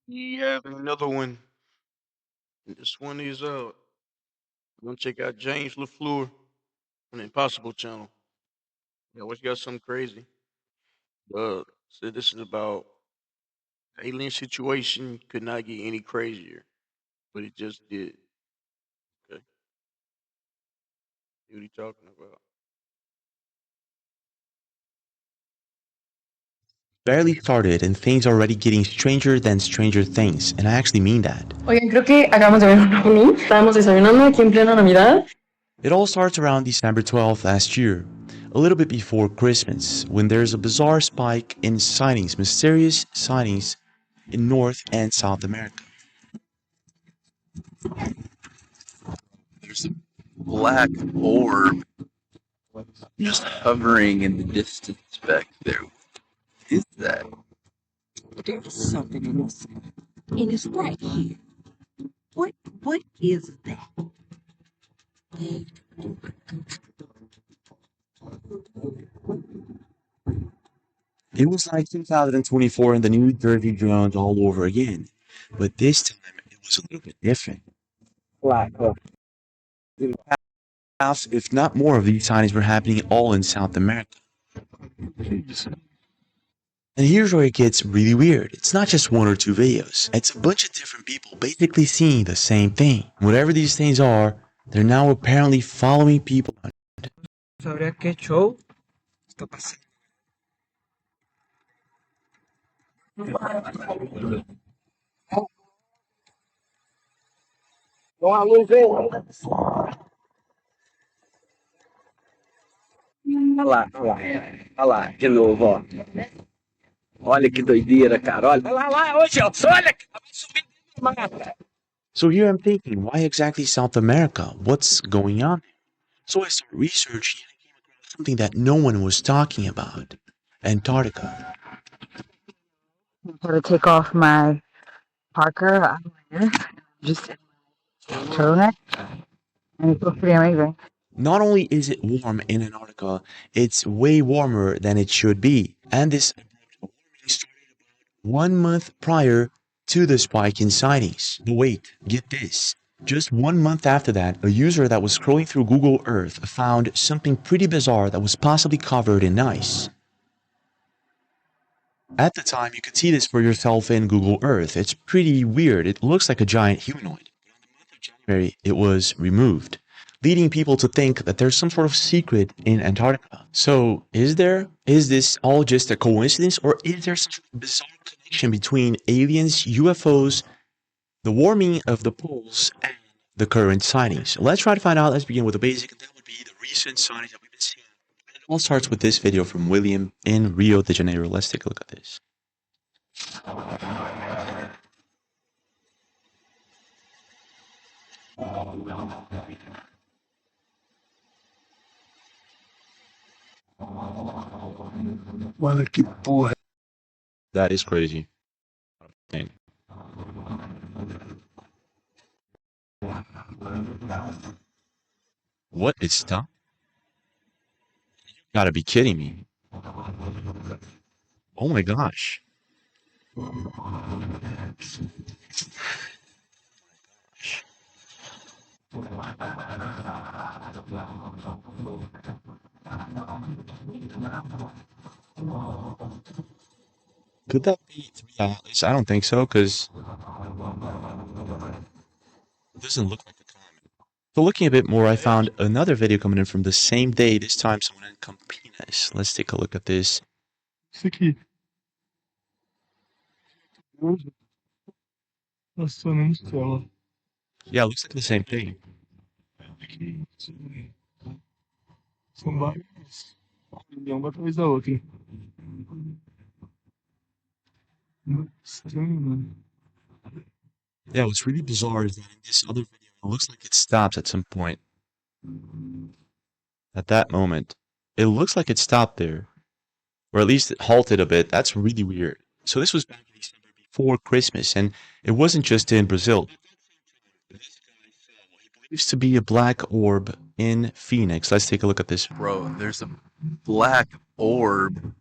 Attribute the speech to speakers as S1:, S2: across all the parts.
S1: Yeah, another one. This one is gonna check out James LaFleur on the Impossible Channel. Yeah, always got something crazy. So this is about alien situation could not get any crazier, but it just did. Okay, see what he talking about.
S2: Barely started and things are already getting stranger than Stranger Things, and I actually mean that.
S3: Oigan, creo que acabamos de ver un ovni. Estábamos desayunando aquí en plena Navidad.
S2: It all starts around December 12th last year, a little bit before Christmas, when there's a bizarre spike in sightings, mysterious sightings in North and South America.
S4: There's a black orb just hovering in the distance back there. What is that?
S5: There's something in this, and it's right here. What is that?
S2: It was like 2024 and the New Jersey drones all over again, but this time it was a little bit different. Half, if not more, of these sightings were happening all in South America. And here's where it gets really weird. It's not just one or two videos. It's a bunch of different people basically seeing the same thing. Whatever these things are, they're now apparently following people.
S6: Sabría qué show está pasando.
S7: Olha lá, de novo, ó. Olha que doideira, cara. Olha lá, ô Gelson, olha, vai subir dentro do mata.
S2: So here I'm thinking, why exactly South America? What's going on? So I started researching and I came across something that no one was talking about. Antarctica.
S8: I'm going to take off my Parker eyeliner, just turtleneck, and it feels pretty amazing.
S2: Not only is it warm in Antarctica, it's way warmer than it should be. And this warming started about 1 month prior to the spike in sightings. But wait, get this. Just 1 month after that, a user that was scrolling through Google Earth found something pretty bizarre that was possibly covered in ice. At the time, you could see this for yourself in Google Earth. It's pretty weird. It looks like a giant humanoid. But on the month of January, it was removed, leading people to think that there's some sort of secret in Antarctica. So, is this all just a coincidence, or is there some sort of bizarre connection between aliens, UFOs, the warming of the poles, and the current sightings? Let's try to find out. Let's begin with the basic, and that would be the recent sightings that we've been seeing. And it all starts with this video from William in Rio de Janeiro. Let's take a look at this.
S7: Olha que porra.
S2: That is crazy. What is stop? You gotta be kidding me. Oh my gosh. Could that be 3 hours? I don't think so, because it doesn't look like the comet. So looking a bit more, I found another video coming in from the same day, this time someone in Campinas. Let's take a look at this.
S6: Isso aqui. Nossa, não estela.
S2: Yeah, it looks like the same thing.
S6: Aqui. São várias. Uma atrás da outra. Estranho, mano.
S2: Yeah, what's really bizarre is that in this other video, it looks like it stops at some point. At that moment. It looks like it stopped there. Or at least it halted a bit. That's really weird. So this was back in December before Christmas, and it wasn't just in Brazil. This guy saw what he believes to be a black orb in Phoenix. Let's take a look at this.
S4: Bro, there's a black orb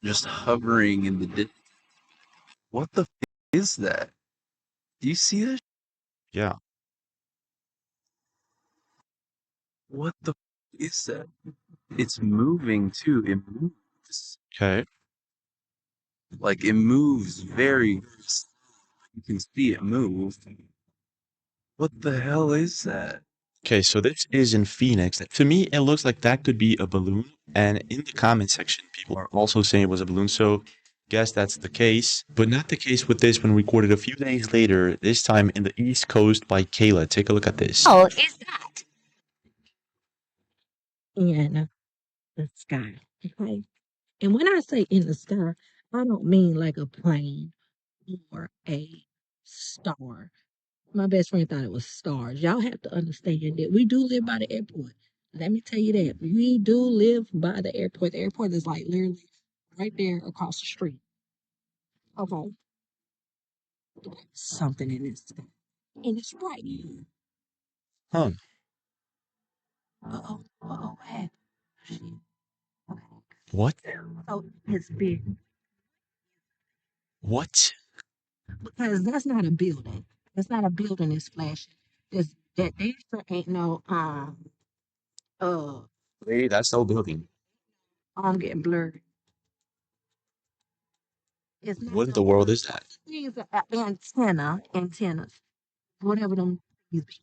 S4: just hovering in the distance. What the is that? Do you see this?
S2: Yeah.
S4: What the is that? It's moving too. It moves.
S2: Okay.
S4: Like it moves very. You can see it move. What the hell is that?
S2: Okay, so this is in Phoenix. To me, it looks like that could be a balloon. And in the comment section, people are also saying it was a balloon. So guess that's the case. But not the case with this one recorded a few days later, this time in the East Coast by Kayla. Take a look at this.
S5: Oh, is that in the sky? Okay. And when I say in the sky, I don't mean like a plane or a star. My best friend thought it was stars. Y'all have to understand that we do live by the airport. Let me tell you that. We do live by the airport. The airport is like literally right there across the street. Okay. Something in this. And it's right here.
S2: Huh.
S5: Uh-oh. Uh-oh. What happened? Shit. Okay.
S2: What?
S5: So it's big.
S2: What?
S5: Because that's not a building. That's not a building that's flashing. That there ain't no uh
S2: Hey, that's no building.
S5: I'm getting blurred. It's not
S2: What in
S5: no
S2: the world is that?
S5: things antennas, whatever them things be.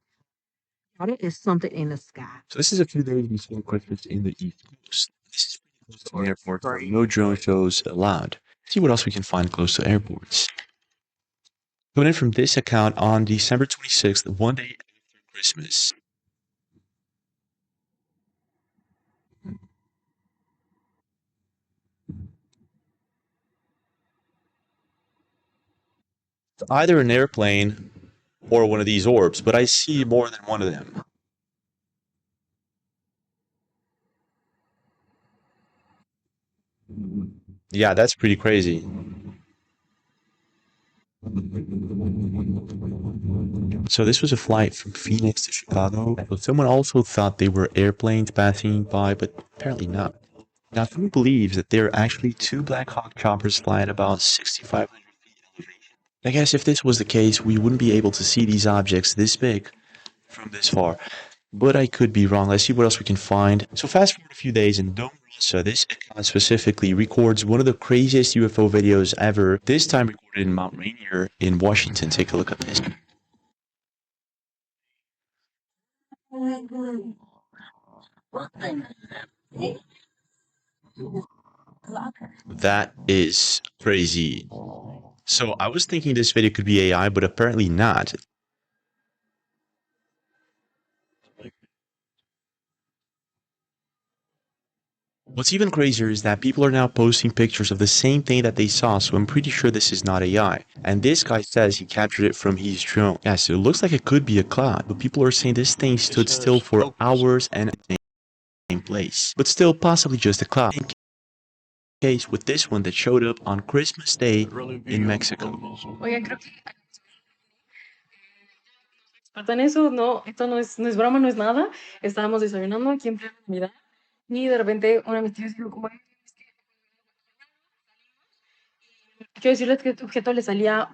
S5: Now, there is something in the sky.
S2: So this is a few days before Christmas in the East Coast. This is pretty close to an airport, so
S1: Right.
S2: no drone shows allowed. See what else we can find close to airports. Coming in from this account on December 26th, one day after Christmas. It's either an airplane or one of these orbs, but I see more than one of them. Yeah, that's pretty crazy. So this was a flight from Phoenix to Chicago, but someone also thought they were airplanes passing by, but apparently not. Now, who believes that there are actually two Black Hawk choppers flying about 6,500 feet elevation? I guess if this was the case, we wouldn't be able to see these objects this big from this far. But I could be wrong. Let's see what else we can find. So fast forward a few days, and Dome Rosa, this account specifically, records one of the craziest UFO videos ever, this time recorded in Mount Rainier in Washington. Take a look at this. That is crazy. So I was thinking this video could be AI, but apparently not. What's even crazier is that people are now posting pictures of the same thing that they saw, so I'm pretty sure this is not AI. And this guy says he captured it from his drone. Yeah, so it looks like it could be a cloud, but people are saying this thing stood still for hours and in the same place. But still possibly just a cloud. In case with this one that showed up on Christmas Day in Mexico.
S3: Oigan, creo que faltan eso, no, esto no es broma, no es nada. Estábamos desayunando aquí en plena Navidad y de repente una de mis tíos dijo como, quiero decirles que este objeto le salía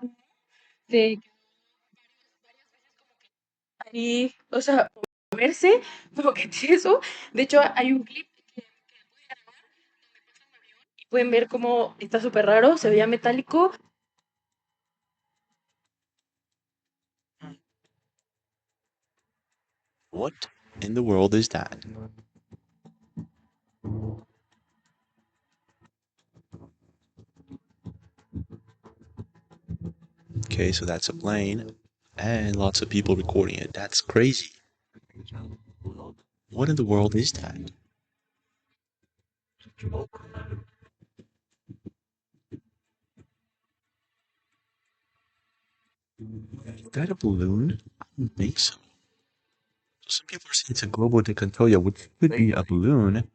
S3: de ahí, o sea, moverse, como que eso. De hecho, hay un clip y pueden ver cómo está súper raro, se veía metálico.
S2: What in the world is that? Okay, so that's a plane and lots of people recording it. That's crazy. What in the world is that? Is that a balloon? I don't think so. Some people are saying it's a globo de Cantoya, which could be a balloon.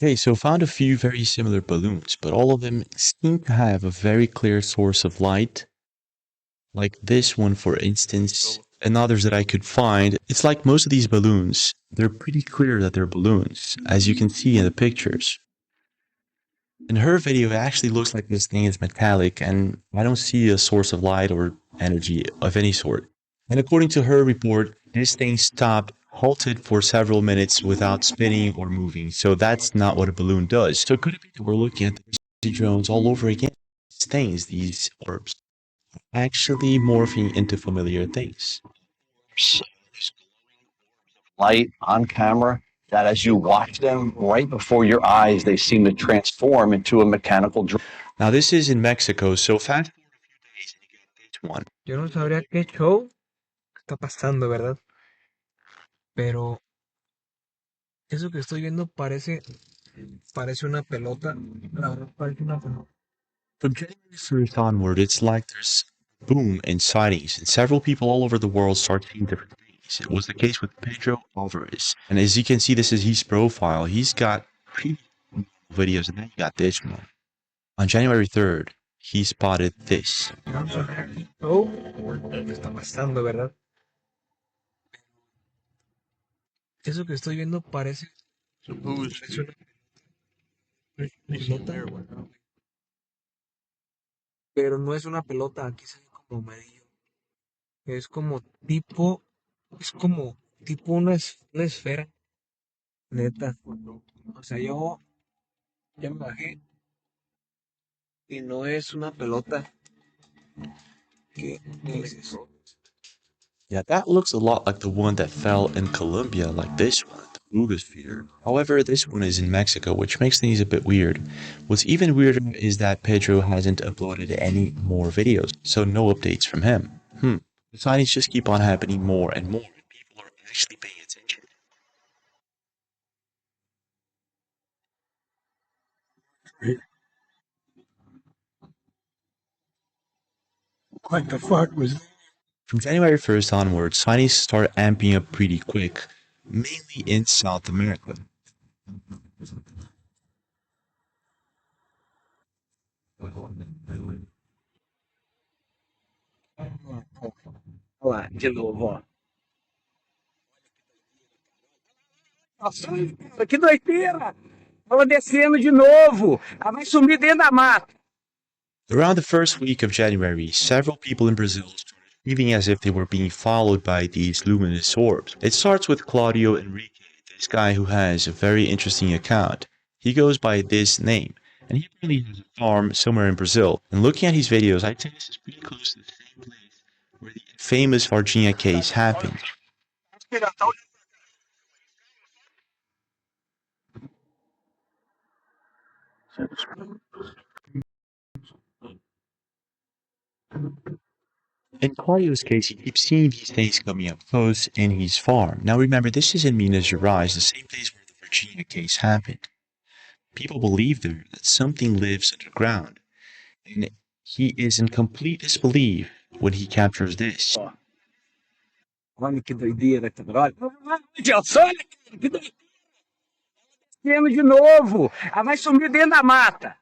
S2: Okay, so found a few very similar balloons, but all of them seem to have a very clear source of light. Like this one, for instance, and others that I could find. It's like most of these balloons, they're pretty clear that they're balloons, as you can see in the pictures. In her video, it actually looks like this thing is metallic, and I don't see a source of light or energy of any sort. And according to her report, this thing stopped, halted for several minutes without spinning or moving. So that's not what a balloon does. So could it be that we're looking at the drones all over again? These things, these orbs, actually morphing into familiar things.
S7: Light on camera that as you watch them right before your eyes, they seem to transform into a mechanical drone.
S2: Now this is in Mexico, so fast forward a few days and you get this one.
S6: Yo no sabría qué show está pasando, ¿verdad? Pero eso que estoy viendo parece una pelota. La verdad parece una pelota.
S2: From January 1st onward, it's like there's a boom in sightings, and several people all over the world start seeing different things. It was the case with Pedro Alvarez. And as you can see, this is his profile. He's got pretty videos, and then you got this one. On January 3rd, he spotted this.
S6: Yo no sabría qué show está pasando, ¿verdad? Eso que estoy viendo
S1: So who's
S6: parece una
S1: facing
S6: pelota,
S1: there? What now?
S6: pero no es una pelota. Aquí se ve como medio. Es como tipo, es como tipo una esfera, neta. O sea, yo ya me bajé y no es una pelota. ¿Qué es eso?
S2: Yeah, that looks a lot like the one that fell in Colombia, like this one, the Ufo'S. However, this one is in Mexico, which makes things a bit weird. What's even weirder is that Pedro hasn't uploaded any more videos, so no updates from him. The sightings just keep on happening more and more, and people are actually paying attention.
S6: What the fuck was that?
S2: From January 1st onwards, sightings start amping up pretty quick, mainly in South America.
S7: Olha lá, de novo, ó. Nossa, cara, que doideira! Ela descendo de novo. Ela vai sumir dentro da mata.
S2: Around the first week of January, several people in Brazil started feeling as if they were being followed by these luminous orbs. It starts with Claudio Enrique, this guy who has a very interesting account. He goes by this name, and he apparently has a farm somewhere in Brazil. And looking at his videos, I'd say this is pretty close to the same place where the famous Varginha case happened. In Claudio's case, he keeps seeing these things coming up close in his farm. Now remember, this is in Minas Gerais, the same place where the Virginia case happened. People believe there that something lives underground, and he is in complete disbelief when he captures this.
S7: Olha que doideira, cara. Olha, Gelson, olha, cara, que doideira. Descendo de novo. Ela vai sumir dentro da mata.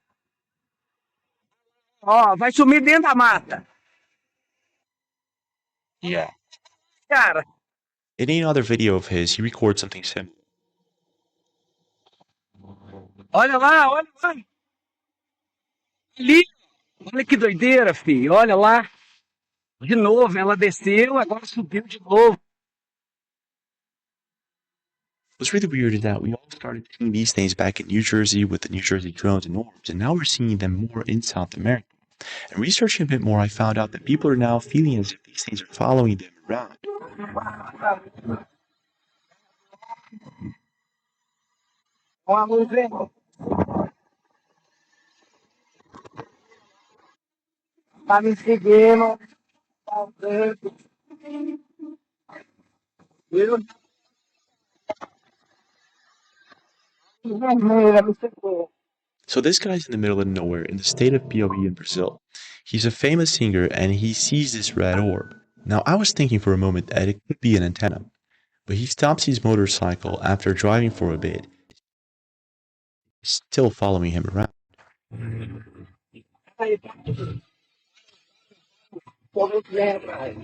S7: Ó, vai sumir dentro da mata.
S2: Yeah.
S7: Cara,
S2: In another video of his, he records something similar.
S7: olha lá, olha lá. Ali. Olha que doideira, filho. Olha lá. De novo, ela desceu, agora subiu de novo.
S2: What's really weird is that we all started seeing these things back in New Jersey with the New Jersey drones and orbs, and now we're seeing them more in South America. And researching a bit more, I found out that people are now feeling as if these things are following them around.
S7: Ó, a luz vem. Tá me seguindo. Tá dentro. Viu? Vermelha, me seguiu.
S2: So this guy's in the middle of nowhere in the state of Piauí in Brazil. He's a famous singer and he sees this red orb. Now I was thinking for a moment that it could be an antenna, but he stops his motorcycle after driving for a bit, still following him around.
S7: Aí, tô muito bem, pai.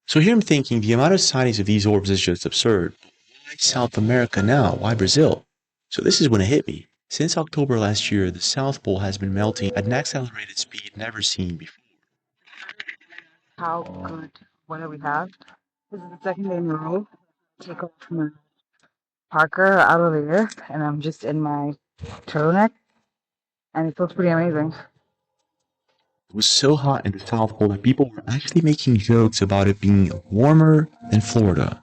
S2: So here I'm thinking the amount of sightings of these orbs is just absurd. Why South America now? Why Brazil? So this is when it hit me. Since October last year, the South Pole has been melting at an accelerated speed never seen before.
S8: How good weather we have. This is the second day in a row. Take off my Parker out of the earth, and I'm just in my turtleneck, and it feels pretty amazing.
S2: It was so hot in the South Pole that people were actually making jokes about it being warmer than Florida.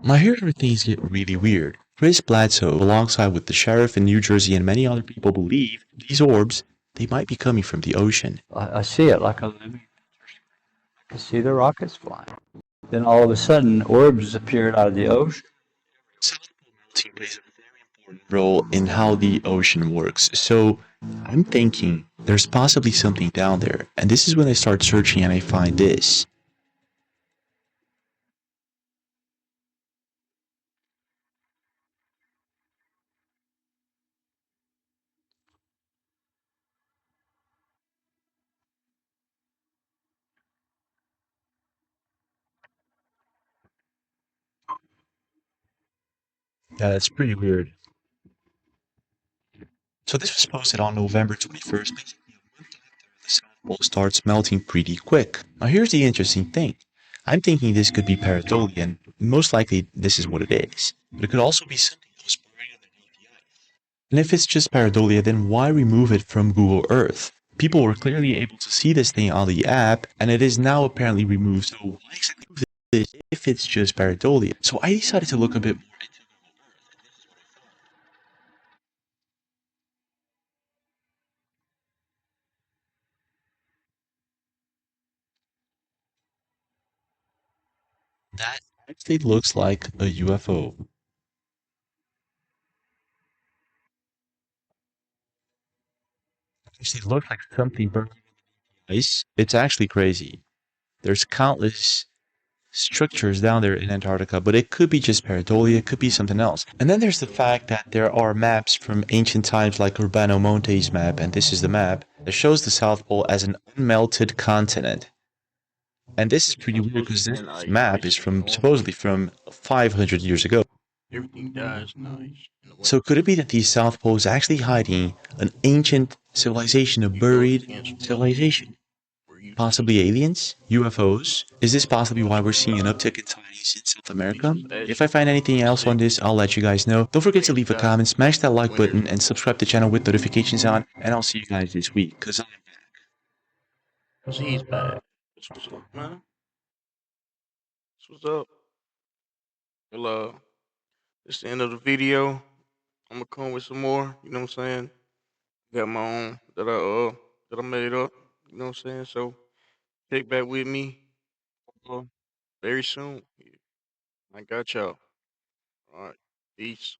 S2: Now here's where things get really weird. Chris Bledsoe, alongside with the sheriff in New Jersey and many other people, believe these orbs, they might be coming from the ocean.
S9: I see it like a living. I see the rockets flying. Then all of a sudden, orbs appeared out of the ocean.
S2: South Pole melting plays a very important role in how the ocean works. So I'm thinking there's possibly something down there. And this is when I start searching and I find this. Yeah, that's pretty weird. So this was posted on November 21st, basically a month after the South Pole starts melting pretty quick. Now here's the interesting thing. I'm thinking this could be pareidolia, and most likely this is what it is. But it could also be something that was buried underneath the ice. And if it's just pareidolia, then why remove it from Google Earth? People were clearly able to see this thing on the app, and it is now apparently removed. So why exactly remove this if it's just pareidolia? So I decided to look a bit more into Google Earth, and this is what I found. That actually looks like a UFO. Actually looks like something buried in the ice. It's actually crazy. There's countless structures down there in Antarctica, but it could be just pareidolia, it could be something else. And then there's the fact that there are maps from ancient times like Urbano Monte's map, and this is the map that shows the South Pole as an unmelted continent. And this is pretty weird because this map is from supposedly from 500 years ago.
S1: Everything dies nice.
S2: So could it be that the South Pole is actually hiding an ancient civilization, a buried civilization? Possibly aliens? UFOs? Is this possibly why we're seeing an uptick in sightings in South America? If I find anything else on this, I'll let you guys know. Don't forget to leave a comment, smash that like button, and subscribe to the channel with notifications on, and I'll see you guys this week, because I'm back.
S1: He's back. That's what's up, man. That's what's up. Well, this is the end of the video. I'm gonna come with some more. You know what I'm saying? Got my own that I made up. You know what I'm saying? So check back with me uh, very soon. I got y'all. All right. Peace.